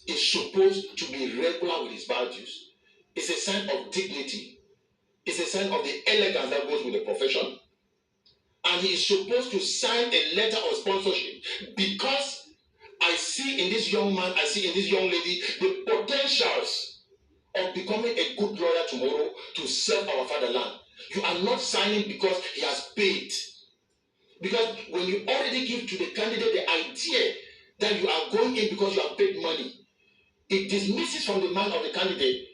is supposed to be regular with his values. It's a sign of dignity. It's a sign of the elegance that goes with the profession. And he is supposed to sign a letter of sponsorship because I see in this young man, I see in this young lady the potentials of becoming a good lawyer tomorrow to serve our fatherland. You are not signing because he has paid. Because when you already give to the candidate the idea that you are going in because you have paid money, it dismisses from the mind of the candidate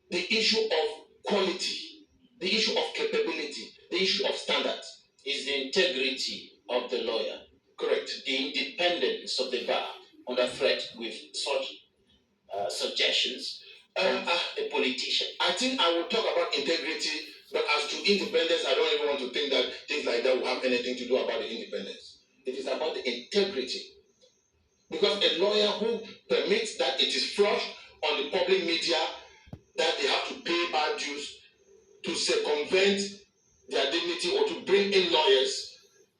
the issue of quality, the issue of capability, the issue of standards. Is the integrity of the lawyer. Correct. The independence of the bar under threat with such suggestions from a politician. I think I will talk about integrity, but as to independence, I don't even want to think that things like that will have anything to do about the independence. It is about the integrity. Because a lawyer who permits that it is flushed on the public media that they have to pay bad dues to circumvent their dignity or to bring in lawyers,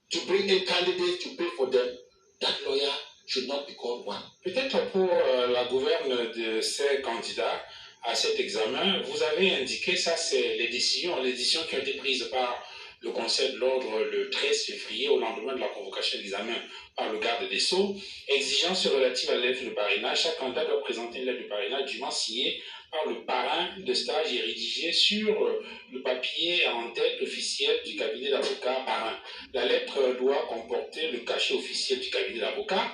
to bring in candidates to pay for them, that lawyer should not be called one. Peut-être pour la gouverne de ces candidats à cet examen, vous avez indiqué, ça c'est les décisions qui ont été prises par le Conseil de l'Ordre le 13 février au lendemain de la convocation d'examen par le garde des Sceaux, exigence relative à la lettre de parrainage. Chaque candidat doit présenter une lettre de parrainage dûment signée par le parrain de stage et rédigée sur le papier en tête officiel du cabinet d'avocat parrain. La lettre doit comporter le cachet officiel du cabinet d'avocat,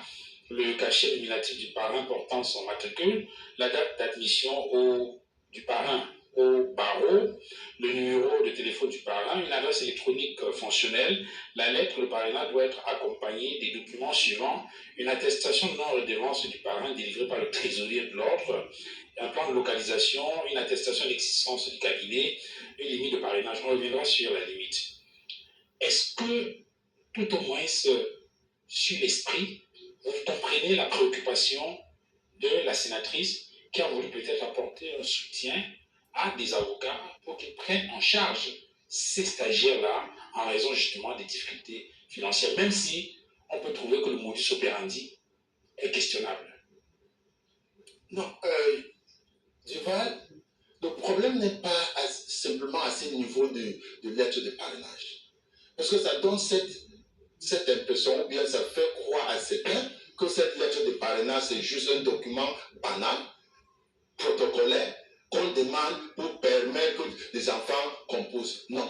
le cachet nominatif du parrain portant son matricule, la date d'admission du parrain au barreau, le numéro de téléphone du parrain, une adresse électronique fonctionnelle. La lettre de parrainage doit être accompagnée des documents suivants: une attestation de non-redevance du parrain délivrée par le trésorier de l'ordre, un plan de localisation, une attestation d'existence du cabinet, une limite de parrainage. On reviendra sur la limite. Est-ce que, tout au moins, sur l'esprit, vous comprenez la préoccupation de la sénatrice qui a voulu peut-être apporter un soutien à des avocats pour qu'ils prennent en charge ces stagiaires-là en raison justement des difficultés financières, même si on peut trouver que le modus operandi est questionnable. Non, tu vois, le problème n'est pas simplement à ce niveau de lettre de parrainage. Parce que ça donne cette impression, ou bien ça fait croire à certains que cette lettre de parrainage, c'est juste un document banal, protocolaire, qu'on demande pour permettre que les enfants composent. Non.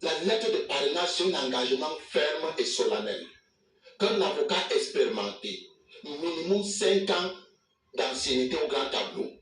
La lettre de parrainage, c'est un engagement ferme et solennel. Qu'un avocat expérimenté, minimum 5 ans d'ancienneté au grand tableau,